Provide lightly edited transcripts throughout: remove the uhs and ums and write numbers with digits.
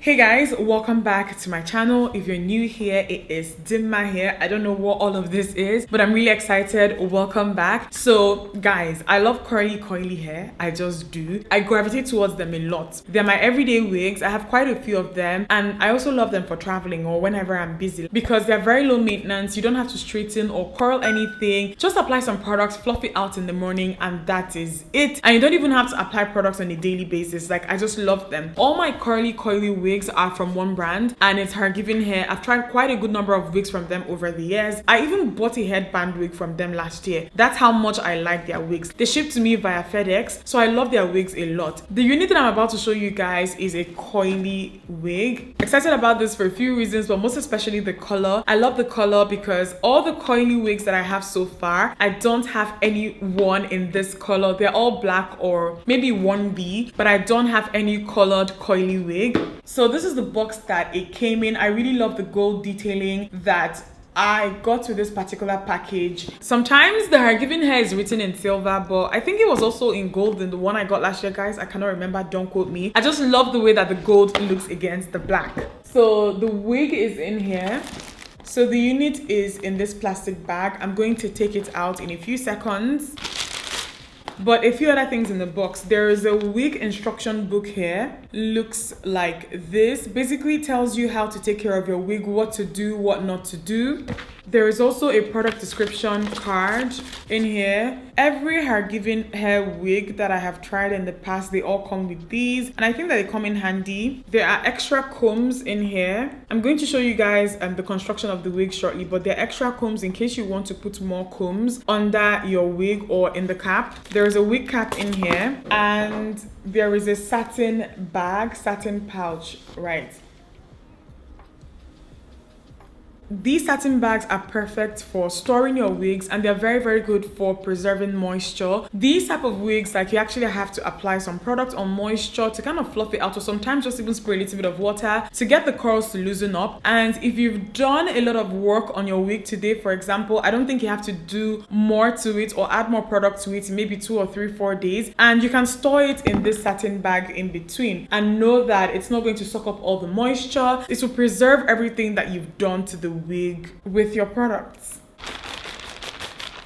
Hey guys, welcome back to my channel. If you're new here, it is Dimma here. I don't know what all of this is, but I'm really excited. Welcome back. So guys, I love coily hair. I just do. I gravitate towards them a lot. They're my everyday wigs. I have quite a few of them, and I also love them for traveling or whenever I'm busy because they're very low maintenance. You don't have to straighten or curl anything. Just apply some products, fluff it out in the morning, and that is it. And you don't even have to apply products on a daily basis. Like, I just love them. All my coily wigs are from one brand, and it's HerGivenHair. I've tried quite a good number of wigs from them over the years. I even bought a headband wig from them last year. That's how much I like their wigs. They ship to me via FedEx, so I love their wigs a lot. The unit that I'm about to show you guys is a coily wig. Excited about this for a few reasons, but most especially the color. I love the color because all the coily wigs that I have so far, I don't have any one in this color. They're all black or maybe 1B, but I don't have any colored coily wig. So this is the box that it came in. I really love the gold detailing that I got with this particular package. Sometimes the HerGivenHair is written in silver, but I think it was also in gold in the one I got last year, guys. I cannot remember, don't quote me. I just love the way that the gold looks against the black. So the wig is in here. So the unit is in this plastic bag. I'm going to take it out in a few seconds. But a few other things in the box. There is a wig instruction book here. Looks like this. Basically tells you how to take care of your wig, what to do, what not to do. There is also a product description card in here. Every HerGivenHair wig that I have tried in the past, they all come with these, and I think that they come in handy. There are extra combs in here. I'm going to show you guys the construction of the wig shortly, but there are extra combs in case you want to put more combs under your wig or in the cap. There is a wig cap in here, and there is a satin bag, satin pouch, right? These satin bags are perfect for storing your wigs, and they're very good for preserving moisture. These type of wigs, like, you actually have to apply some product on moisture to kind of fluff it out, or sometimes just even spray a little bit of water to get the curls to loosen up. And if you've done a lot of work on your wig today, for example, I don't think you have to do more to it or add more product to it in maybe 2 or 3, 4 days, and you can store it in this satin bag in between and know that it's not going to suck up all the moisture. It will preserve everything that you've done to the wig with your products.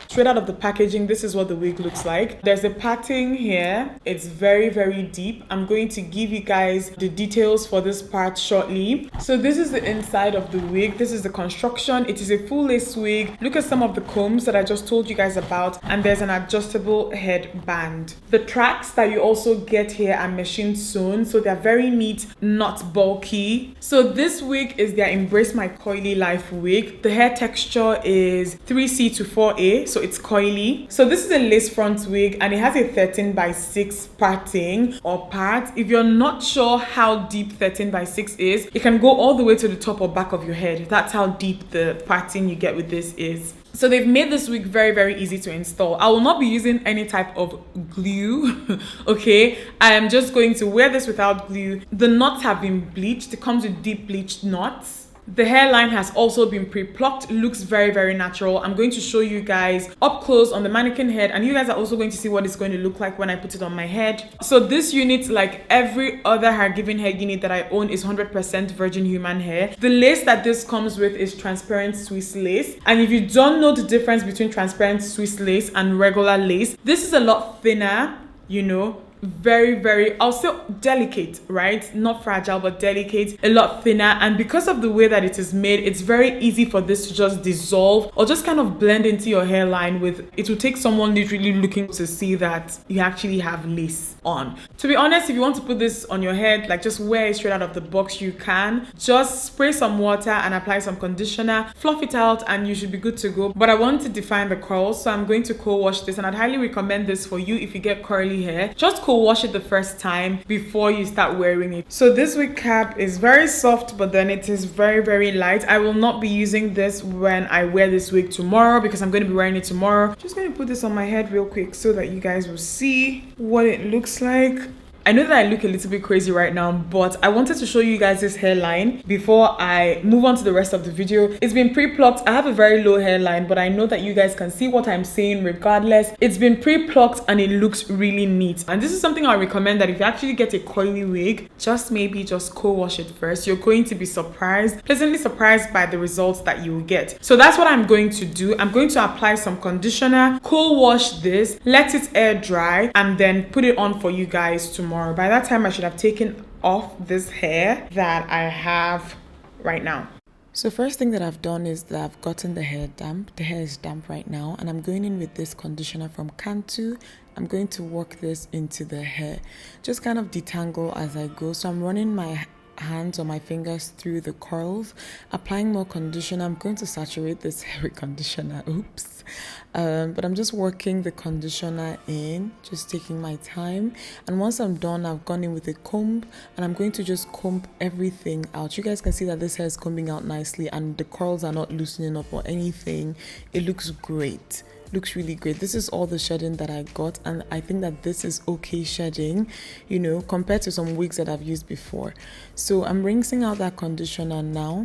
Straight out of the packaging, this is what the wig looks like. There's a parting here. It's very deep. I'm going to give you guys the details for this part shortly. So this is the inside of the wig. This is the construction. It is a full lace wig. Look at some of the combs that I just told you guys about, and there's an adjustable headband. The tracks that you also get here are machine sewn, so they're very neat, not bulky. So this wig is their Embrace My Coily Life wig. The hair texture is 3C to 4A, so it's coily. So this is a lace front wig, and it has a 13x6 parting or part. If you're not sure how deep 13x6 is, it can go all the way to the top or back of your head. That's how deep the parting you get with this is. So they've made this wig very easy to install. I will not be using any type of glue. Okay, I am just going to wear this without glue. The knots have been bleached. It comes with deep bleached knots. The hairline has also been pre-plucked. Looks very natural. I'm going to show you guys up close on the mannequin head, and you guys are also going to see what it's going to look like when I put it on my head. So this unit, like every other HerGivenHair unit that I own, is 100% virgin human hair. The lace that this comes with is transparent Swiss lace, and if you don't know the difference between transparent Swiss lace and regular lace, this is a lot thinner, you know, very I'll say delicate, right? Not fragile, but delicate, a lot thinner. And because of the way that it is made, it's very easy for this to just dissolve or just kind of blend into your hairline. With it will take someone literally looking to see that you actually have lace on. To be honest, if you want to put this on your head, like, just wear it straight out of the box, you can just spray some water and apply some conditioner, fluff it out, and you should be good to go. But I want to define the curls, so I'm going to co-wash this, and I'd highly recommend this for you if you get curly hair. Just co-wash it the first time before you start wearing it. So this wig cap is very soft, but then it is very light. I will not be using this when I wear this wig tomorrow because I'm going to be wearing it tomorrow. Just going to put this on my head real quick so that you guys will see what it looks like. I know that I look a little bit crazy right now, but I wanted to show you guys this hairline before I move on to the rest of the video. It's been pre-plucked. I have a very low hairline, but I know that you guys can see what I'm saying regardless. It's been pre-plucked and it looks really neat. And this is something I recommend, that if you actually get a coily wig, maybe just co-wash it first. You're going to be pleasantly surprised by the results that you will get. So that's what I'm going to do. I'm going to apply some conditioner, co-wash this, let it air dry, and then put it on for you guys tomorrow. By that time, I should have taken off this hair that I have right now. So first thing that I've done is that I've gotten the hair damp. The hair is damp right now, and I'm going in with this conditioner from Cantu. I'm going to work this into the hair, just kind of detangle as I go. So I'm running my hands or my fingers through the curls, applying more conditioner. I'm going to saturate this hair with conditioner. Oops. But I'm just working the conditioner in, just taking my time. And once I'm done, I've gone in with a comb and I'm going to just comb everything out. You guys can see that this hair is combing out nicely and the curls are not loosening up or anything. It looks great. Looks really great. This is all the shedding that I got, and I think that this is okay shedding, you know, compared to some wigs that I've used before. So I'm rinsing out that conditioner now,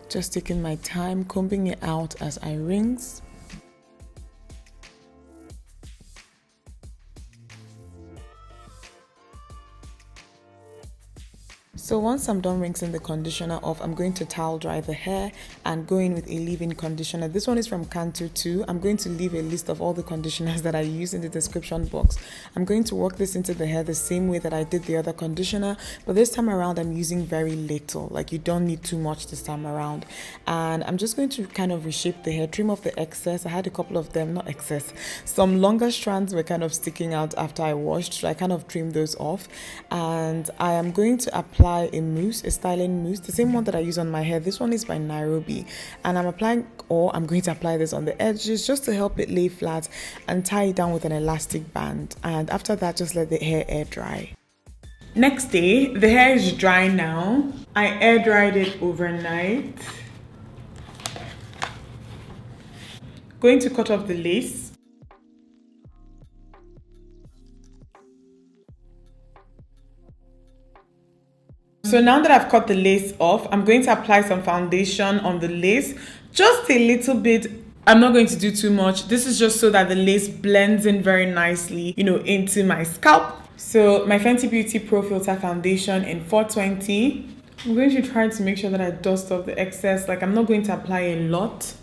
just taking my time, combing it out as I rinse. So once I'm done rinsing the conditioner off, I'm going to towel dry the hair and go in with a leave-in conditioner. This one is from Cantu too. I'm going to leave a list of all the conditioners that I use in the description box. I'm going to work this into the hair the same way that I did the other conditioner, but this time around I'm using very little. Like, you don't need too much this time around. And I'm just going to kind of reshape the hair, trim off the excess. I had a couple of them, not excess. Some longer strands were kind of sticking out after I washed, so I kind of trimmed those off. And I am going to apply a mousse, a styling mousse, the same one that I use on my hair. This one is by Nairobi, and I'm going to apply this on the edges just to help it lay flat, and tie it down with an elastic band. And after that, just let the hair air dry. Next day, the hair is dry now. I air dried it overnight. Going to cut off the lace. So now that I've cut the lace off, I'm going to apply some foundation on the lace, just a little bit. I'm not going to do too much. This is just so that the lace blends in very nicely, you know, into my scalp. So my Fenty Beauty Pro Filter foundation in 420. I'm going to try to make sure that I dust off the excess. Like, I'm not going to apply a lot.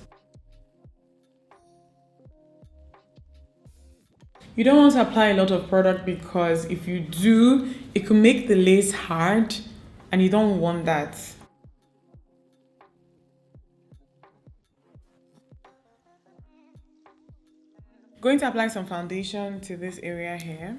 You don't want to apply a lot of product, because if you do, it could make the lace hard. And you don't want that. Going to apply some foundation to this area here.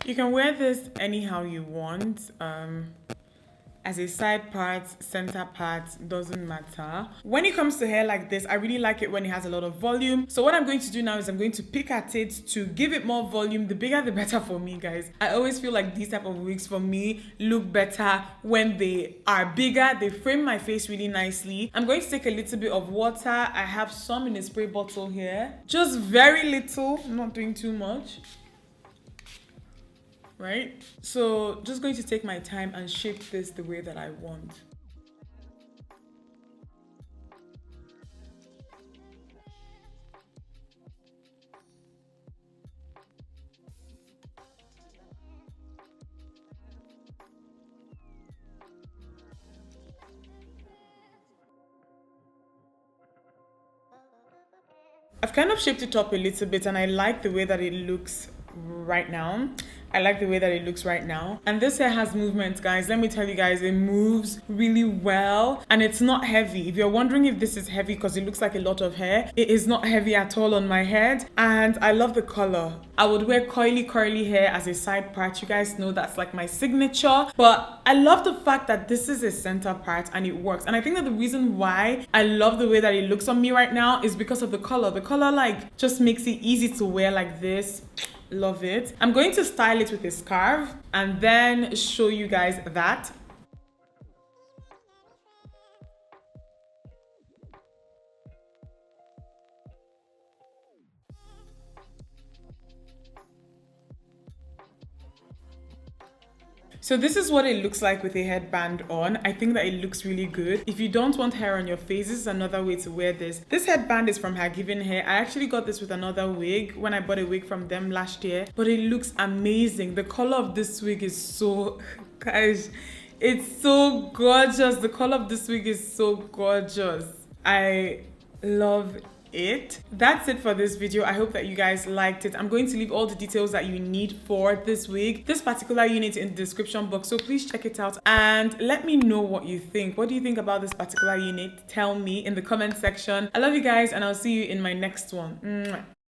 You can wear this anyhow you want, as a side part, center part, doesn't matter. When it comes to hair like this, I really like it when it has a lot of volume. So what I'm going to do now is I'm going to pick at it to give it more volume. The bigger the better for me, guys. I always feel like these type of wigs for me look better when they are bigger. They frame my face really nicely. I'm going to take a little bit of water. I have some in a spray bottle here. Just very little, I'm not doing too much. Right? So just going to take my time and shape this the way that I want. I've kind of shaped it up a little bit and I like the way that it looks right now. I like the way that it looks right now. And this hair has movement, guys. Let me tell you guys, it moves really well and it's not heavy. If you're wondering if this is heavy because it looks like a lot of hair, it is not heavy at all on my head. And I love the color. I would wear coily curly hair as a side part. You guys know that's like my signature. But I love the fact that this is a center part and it works. And I think that the reason why I love the way that it looks on me right now is because of the color. The color like just makes it easy to wear like this. Love it. I'm going to style it with a scarf and then show you guys that. So this is what it looks like with a headband on. I think that it looks really good. If you don't want hair on your face, this is another way to wear this. This headband is from HerGivenHair. I actually got this with another wig when I bought a wig from them last year, but it looks amazing. The color of this wig is so, guys, it's so gorgeous. The color of this wig is so gorgeous. I love it. That's it for this video. I hope that you guys liked it. I'm going to leave all the details that you need for this wig, this particular unit, in the description box, so please check it out and let me know what you think. What do you think about this particular unit? Tell me in the comment section. I love you guys and I'll see you in my next one. Mwah.